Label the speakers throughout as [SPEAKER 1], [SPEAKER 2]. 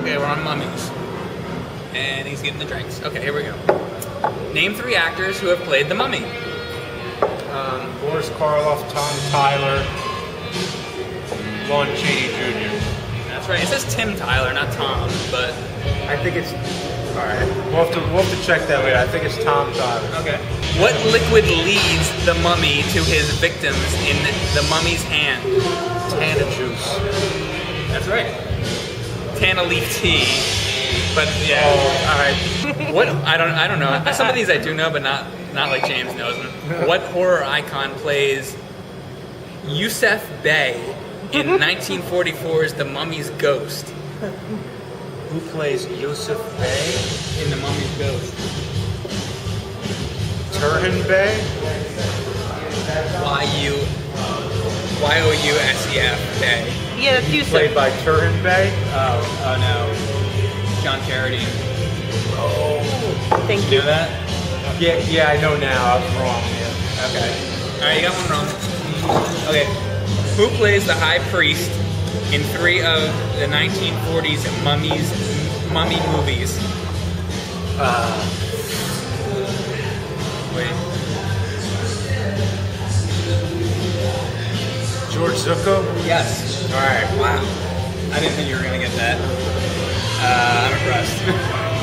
[SPEAKER 1] Okay, we're on mummies. And he's getting the drinks. Okay, here we go. Name 3 actors who have played the mummy.
[SPEAKER 2] Boris Karloff, Tom Tyler, Lon Chaney Jr.
[SPEAKER 1] That's right. It says Tim Tyler, not Tom, but...
[SPEAKER 2] I think it's... Alright, we'll have to check that later. I think it's Tom Tyler.
[SPEAKER 1] Okay. What liquid leads the mummy to his victims in the mummy's hand?
[SPEAKER 2] Tana juice.
[SPEAKER 1] That's right. Tana leaf tea. But yeah.
[SPEAKER 2] Oh, alright.
[SPEAKER 1] What? I don't know. Some of these I do know, but not like James knows them. What horror icon plays Yusuf Bey in 1944's The Mummy's Ghost?
[SPEAKER 2] Who plays Yusuf Bey?
[SPEAKER 1] In The Mummy's Ghost.
[SPEAKER 2] Turhan Bey?
[SPEAKER 1] Y-U-S-E-F Bey.
[SPEAKER 3] Yeah, that's Yusuf.
[SPEAKER 2] Played by Turhan Bey?
[SPEAKER 1] Oh no. John Carradine.
[SPEAKER 2] Oh.
[SPEAKER 3] Thank
[SPEAKER 1] You
[SPEAKER 3] you.
[SPEAKER 1] know that?
[SPEAKER 2] Yeah, I know now. I was wrong. Yeah.
[SPEAKER 1] Okay. Alright, you got one wrong. Okay. Who plays the High Priest in 3 of the 1940s mummy movies? Wait.
[SPEAKER 2] George Zucco?
[SPEAKER 1] Yes.
[SPEAKER 2] Alright.
[SPEAKER 1] Wow. I didn't think you were gonna get that. I'm impressed.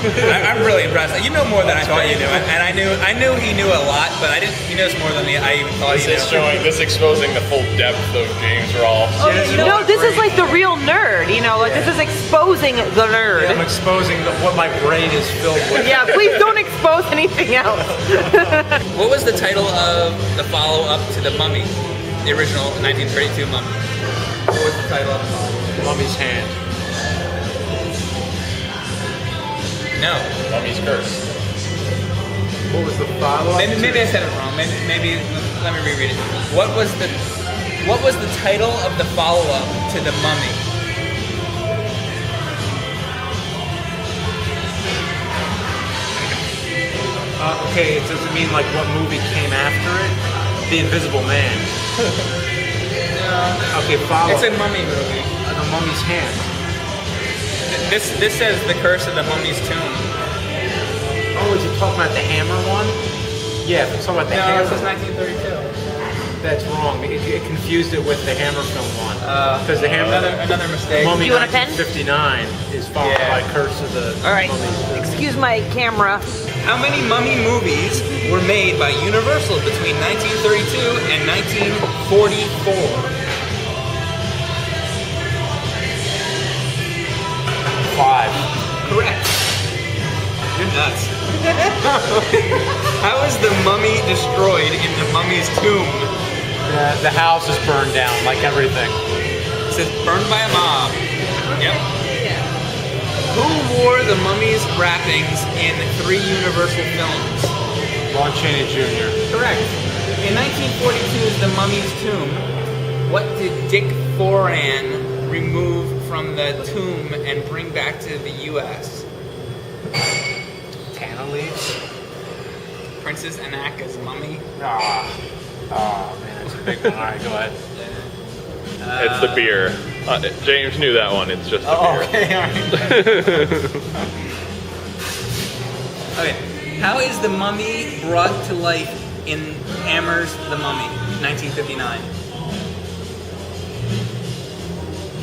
[SPEAKER 1] I'm really impressed. You know more than I thought you knew, and I knew he knew a lot, but he knows more than I even thought he knew.
[SPEAKER 4] This exposing the full depth of James Rawl.
[SPEAKER 3] No, this is like the real nerd. This is exposing the nerd.
[SPEAKER 2] I'm exposing what my brain is filled with.
[SPEAKER 3] Yeah, please don't expose anything else.
[SPEAKER 1] What was the title of the follow-up to The Mummy, the original 1932 Mummy? What was the title of the follow-up?
[SPEAKER 2] Mummy's Hand.
[SPEAKER 1] No.
[SPEAKER 4] Mummy's Curse.
[SPEAKER 2] What was the follow-up?
[SPEAKER 1] Maybe I said it wrong. Maybe let me reread it. What was the title of the follow-up to The Mummy?
[SPEAKER 2] Okay, it doesn't mean like what movie came after it. The Invisible Man. Okay, follow.
[SPEAKER 1] It's a mummy movie.
[SPEAKER 2] The Mummy's Hand.
[SPEAKER 1] This says The Curse of the Mummy's Tomb.
[SPEAKER 2] Oh, is he talking about the Hammer one? Yeah, it's talking about the
[SPEAKER 1] No,
[SPEAKER 2] Hammer.
[SPEAKER 1] it says 1932.
[SPEAKER 2] That's wrong. It confused it with the Hammer film one. Because the Hammer,
[SPEAKER 1] Another mistake.
[SPEAKER 2] Mummy
[SPEAKER 3] You want a pen?
[SPEAKER 2] 1959 is followed
[SPEAKER 1] Yeah.
[SPEAKER 2] by Curse of the
[SPEAKER 3] All right.
[SPEAKER 2] Mummy's.
[SPEAKER 3] Excuse my camera.
[SPEAKER 1] How many mummy movies were made by Universal between 1932 and 1944?
[SPEAKER 2] 5.
[SPEAKER 1] Correct. You're nuts. How is the mummy destroyed in the mummy's tomb?
[SPEAKER 2] The house is burned down, like everything.
[SPEAKER 1] It says burned by a mob. Yep. Who wore the mummy's wrappings in 3 Universal films?
[SPEAKER 2] Lon Chaney Jr.
[SPEAKER 1] Correct. In 1942's The Mummy's Tomb, what did Dick Foran remove from the tomb and bring back to the U.S.?
[SPEAKER 2] Tana leaves?
[SPEAKER 1] Princess Anaka's mummy.
[SPEAKER 2] Oh man, that's a big one. Alright, go ahead.
[SPEAKER 4] It's the beer. James knew that one. It's just the beer.
[SPEAKER 2] Okay, alright.
[SPEAKER 1] Okay. How is the mummy brought to life in Hammer's The Mummy, 1959?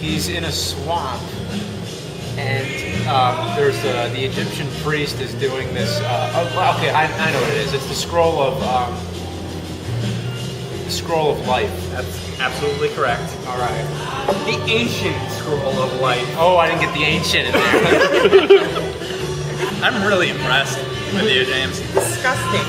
[SPEAKER 2] He's in a swamp, and there's the Egyptian priest is doing this. Okay, I know what it is. It's the scroll of life.
[SPEAKER 1] That's absolutely correct.
[SPEAKER 2] All right.
[SPEAKER 1] The ancient scroll of life.
[SPEAKER 2] Oh, I didn't get the ancient in there.
[SPEAKER 1] I'm really impressed with you, James.
[SPEAKER 5] Disgusting.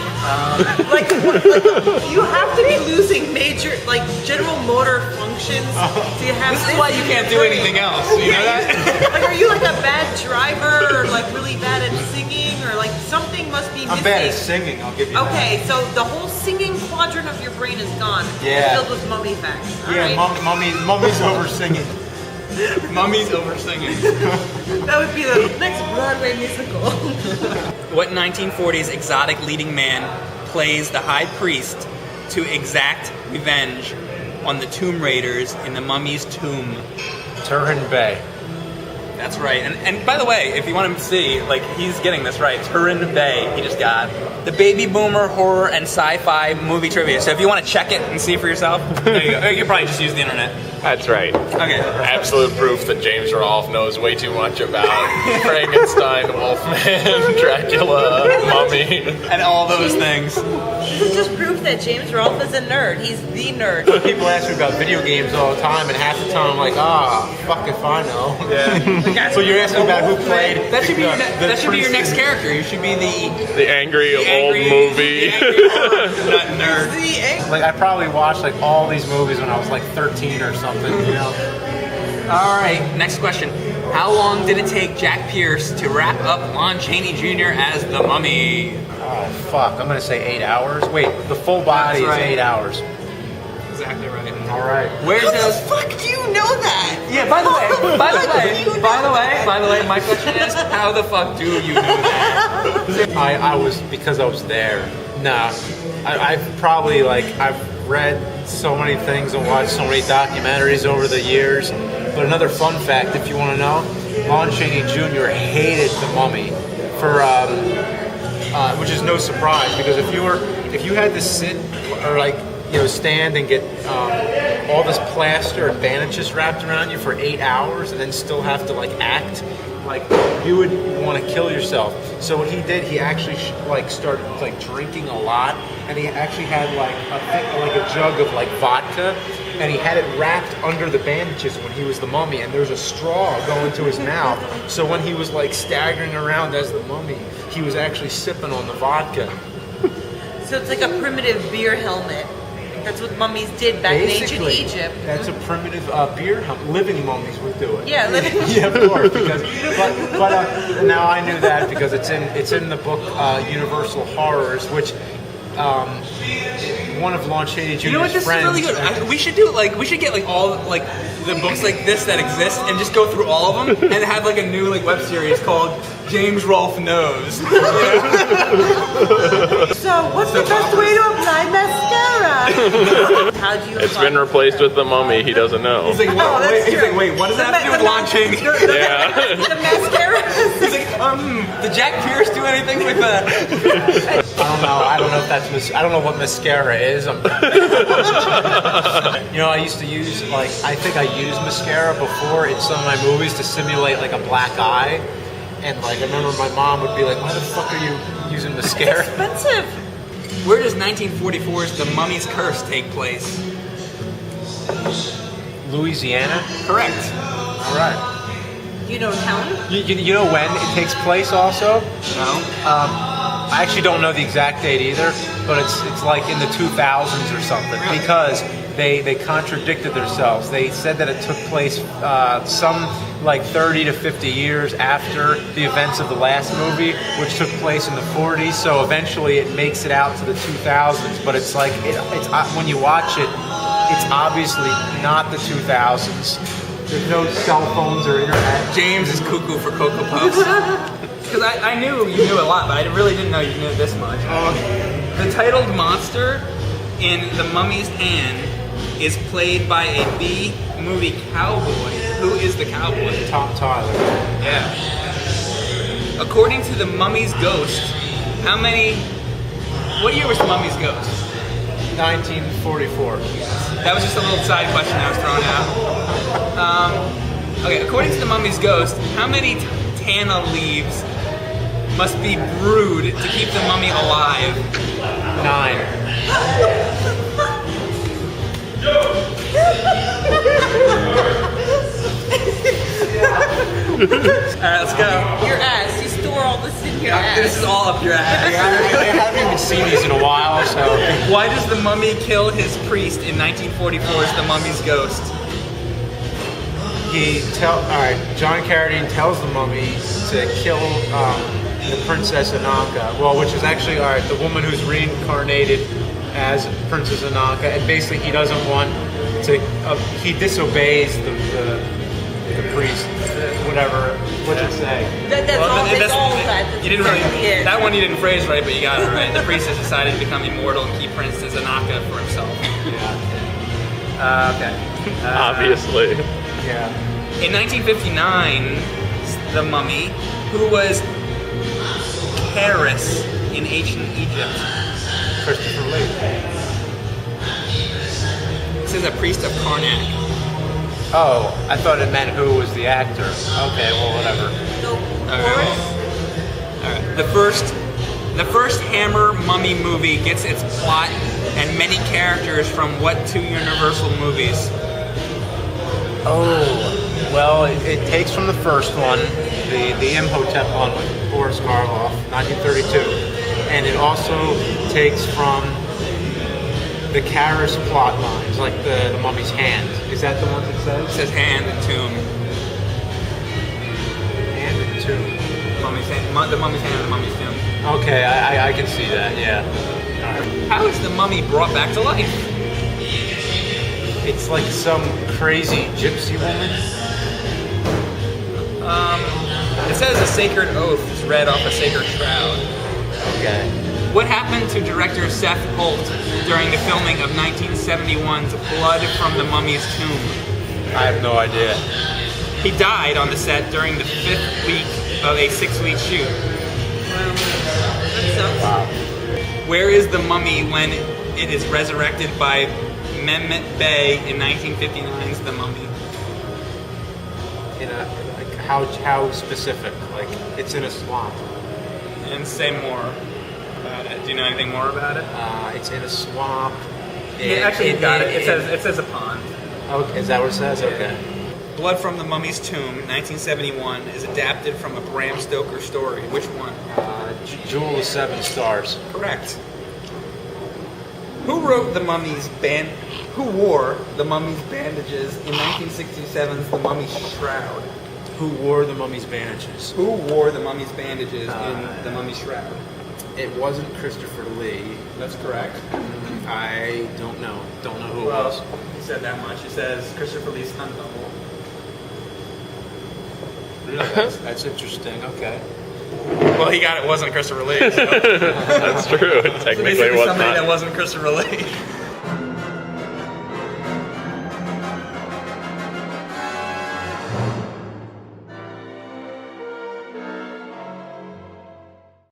[SPEAKER 5] You have to be losing major, general motor functions to have
[SPEAKER 1] This is why you can't do anything else. You know that?
[SPEAKER 5] Are you like a bad driver or really bad at singing or something must be missing?
[SPEAKER 2] I'm bad at singing. I'll give you that.
[SPEAKER 5] Okay, so the whole singing quadrant of your brain is gone.
[SPEAKER 2] Yeah.
[SPEAKER 5] It's filled with mummy facts. All
[SPEAKER 2] Yeah,
[SPEAKER 5] right?
[SPEAKER 2] mummy's over singing.
[SPEAKER 1] Mummy's over singing.
[SPEAKER 5] That would be the next Broadway musical.
[SPEAKER 1] What 1940s exotic leading man plays the high priest to exact revenge on the tomb raiders in the mummy's tomb?
[SPEAKER 2] Turhan Bey.
[SPEAKER 1] That's right. And by the way, if you want to see, like, he's getting this right. Turin Bay, he just got the baby boomer horror and sci-fi movie trivia. So if you want to check it and see for yourself, there you go. You can probably just use the internet.
[SPEAKER 4] That's right.
[SPEAKER 1] Okay.
[SPEAKER 4] Absolute proof that James Rolfe knows way too much about Frankenstein, Wolfman, Dracula, Mummy.
[SPEAKER 1] And all those things.
[SPEAKER 5] This is just proof that James Rolfe is a nerd. He's the nerd.
[SPEAKER 2] People ask me about video games all the time, and half the time I'm like, fuck if I know.
[SPEAKER 1] Yeah.
[SPEAKER 2] So you're asking about who played?
[SPEAKER 1] That should be your, that should be your
[SPEAKER 2] priest
[SPEAKER 1] next character. You should be
[SPEAKER 4] The angry old movie.
[SPEAKER 1] Not nerd.
[SPEAKER 2] Like I probably watched like all these movies when I was like 13 or something, you know.
[SPEAKER 1] All right, next question. How long did it take Jack Pierce to wrap up Lon Chaney Jr. as the Mummy?
[SPEAKER 2] Oh fuck, I'm gonna say 8 hours. Wait, the full body
[SPEAKER 1] That's right.
[SPEAKER 2] is 8 hours.
[SPEAKER 1] Exactly right.
[SPEAKER 2] All right.
[SPEAKER 1] Where
[SPEAKER 5] How
[SPEAKER 1] does?
[SPEAKER 5] the fuck do you know that?
[SPEAKER 1] Yeah. By the way. My question is, how the fuck do you know that?
[SPEAKER 2] I was because I was there. Nah, I've probably like I've read so many things and watched so many documentaries over the years. But another fun fact, if you want to know, Lon Chaney Jr. hated the Mummy for, which is no surprise because if you had to sit or like stand and get all this plaster and bandages wrapped around you for 8 hours and then still have to like act like you would want to kill yourself. So what he did, he actually started like drinking a lot, and he actually had like a jug of like vodka, and he had it wrapped under the bandages when he was the Mummy, and there was a straw going to his mouth. So when he was like staggering around as the Mummy, he was actually sipping on the vodka.
[SPEAKER 5] So it's like a primitive beer helmet. That's what mummies did back
[SPEAKER 2] Basically,
[SPEAKER 5] in ancient Egypt.
[SPEAKER 2] that's a primitive beer helmet. Living mummies would do it.
[SPEAKER 5] Yeah, living.
[SPEAKER 2] Yeah, of course. Because, but now I knew that because it's in the book Universal Horrors, which one of Lon Chaney Jr.'s
[SPEAKER 1] You know what? This
[SPEAKER 2] friends.
[SPEAKER 1] is really good. We should do we should get like all like the books like this that exist and just go through all of them and have like a new like web series called James Rolfe Knows.
[SPEAKER 5] So, what's the best way to apply mascara? How do you?
[SPEAKER 4] It's
[SPEAKER 5] apply
[SPEAKER 4] been replaced with the Mummy. He doesn't know.
[SPEAKER 1] He's like,
[SPEAKER 5] Oh, that's
[SPEAKER 1] he's
[SPEAKER 5] true.
[SPEAKER 1] like, wait, what does that have to do with Lon Chaney?
[SPEAKER 4] Yeah.
[SPEAKER 5] The mascara.
[SPEAKER 1] He's like, did Jack Pierce do anything with that?
[SPEAKER 2] I don't know. I don't know if that's. I don't know what mascara is. I used to use I think I used mascara before in some of my movies to simulate like a black eye, and I remember my mom would be like, "Why the fuck are you using mascara?"
[SPEAKER 5] Expensive.
[SPEAKER 1] Where does 1944's The Mummy's Curse take place?
[SPEAKER 2] Louisiana.
[SPEAKER 1] Correct.
[SPEAKER 2] All right.
[SPEAKER 5] You know town?
[SPEAKER 2] You know when it takes place also?
[SPEAKER 1] No.
[SPEAKER 2] I actually don't know the exact date either, but it's like in the 2000s or something because they contradicted themselves. They said that it took place some 30 to 50 years after the events of the last movie, which took place in the 40s. So eventually it makes it out to the 2000s, but it's when you watch it, it's obviously not the 2000s. There's no cell phones or internet.
[SPEAKER 1] James is cuckoo for Cocoa Puffs. Because I knew you knew a lot, but I really didn't know you knew this much. The titled monster in The Mummy's Hand is played by a B-movie cowboy. Who is the cowboy?
[SPEAKER 2] Tom Tyler.
[SPEAKER 1] Yeah. According to The Mummy's Ghost, what year was The Mummy's Ghost?
[SPEAKER 2] 1944.
[SPEAKER 1] That was just a little side question I was throwing out. Okay, according to The Mummy's Ghost, how many tana leaves must be brewed to keep the mummy alive?
[SPEAKER 2] 9.
[SPEAKER 1] Alright, let's go.
[SPEAKER 5] Your ass. You store all this in your ass.
[SPEAKER 1] This is all up your ass.
[SPEAKER 2] I haven't even seen these in a while, so.
[SPEAKER 1] Why does the mummy kill his priest in 1944's The Mummy's Ghost?
[SPEAKER 2] John Carradine tells the mummy to kill the Princess Ananka, which is actually the woman who's reincarnated as Princess Ananka, and basically he doesn't want to. He disobeys the priest, whatever. What'd it say?
[SPEAKER 5] That's all that.
[SPEAKER 1] You didn't really.
[SPEAKER 5] Yeah.
[SPEAKER 1] That one you didn't phrase right, but you got it right. The priest has decided to become immortal and keep Princess Ananka for himself.
[SPEAKER 2] Yeah.
[SPEAKER 1] Okay.
[SPEAKER 4] Obviously.
[SPEAKER 2] Yeah.
[SPEAKER 1] In 1959, the mummy who was Paris in ancient Egypt?
[SPEAKER 2] Christopher Lee.
[SPEAKER 1] This is a priest of Karnak.
[SPEAKER 2] Oh, I thought it meant who was the actor. Okay, well, whatever.
[SPEAKER 5] No,
[SPEAKER 1] Okay. Alright. The first Hammer mummy movie gets its plot and many characters from what two Universal movies?
[SPEAKER 2] Oh, well, it takes from the first one, the Imhotep one with Boris Karloff, 1932, and it also takes from the Karras plot lines, like the mummy's hand. Is that the one that
[SPEAKER 1] It
[SPEAKER 2] says?
[SPEAKER 1] says hand and tomb.
[SPEAKER 2] Hand and tomb.
[SPEAKER 1] Mummy's hand, the mummy's hand and the mummy's tomb.
[SPEAKER 2] Okay, I can see that, yeah. All right.
[SPEAKER 1] How is the mummy brought back to life?
[SPEAKER 2] It's like some crazy gypsy woman.
[SPEAKER 1] It says a sacred oath is read off a sacred shroud.
[SPEAKER 2] Okay.
[SPEAKER 1] What happened to director Seth Holt during the filming of 1971's Blood from the Mummy's Tomb?
[SPEAKER 2] I have no idea.
[SPEAKER 1] He died on the set during the 5th week of a 6-week shoot.
[SPEAKER 5] that sucks.
[SPEAKER 2] Wow.
[SPEAKER 1] Where is the mummy when it is resurrected by Mehmet Bey in 1959's The Mummy?
[SPEAKER 2] In a, like, how specific? Like, it's in a swamp.
[SPEAKER 1] And say more about it. Do you know anything more about it?
[SPEAKER 2] It's in a swamp.
[SPEAKER 1] You got it. It says a pond.
[SPEAKER 2] Okay, is that what it says? Okay.
[SPEAKER 1] Blood from the Mummy's Tomb, 1971, is adapted from a Bram Stoker story. Which one?
[SPEAKER 2] Jewel of Seven Stars.
[SPEAKER 1] Correct. Who wrote the Mummy's band? Who wore the Mummy's bandages in 1967's The Mummy's Shroud?
[SPEAKER 2] Who wore the mummy's bandages?
[SPEAKER 1] Who wore the Mummy's bandages in The Mummy's Shroud?
[SPEAKER 2] It wasn't Christopher Lee.
[SPEAKER 1] That's correct.
[SPEAKER 2] I don't know. Don't know who it
[SPEAKER 1] Well,
[SPEAKER 2] was.
[SPEAKER 1] he said that much. He says Christopher Lee's stunt double.
[SPEAKER 2] That's interesting. Okay.
[SPEAKER 1] Well, he got it wasn't Christopher Lee. So.
[SPEAKER 4] That's true.
[SPEAKER 1] So
[SPEAKER 4] Technically,
[SPEAKER 1] basically
[SPEAKER 4] it was
[SPEAKER 1] somebody that
[SPEAKER 4] not.
[SPEAKER 1] wasn't Christopher Lee.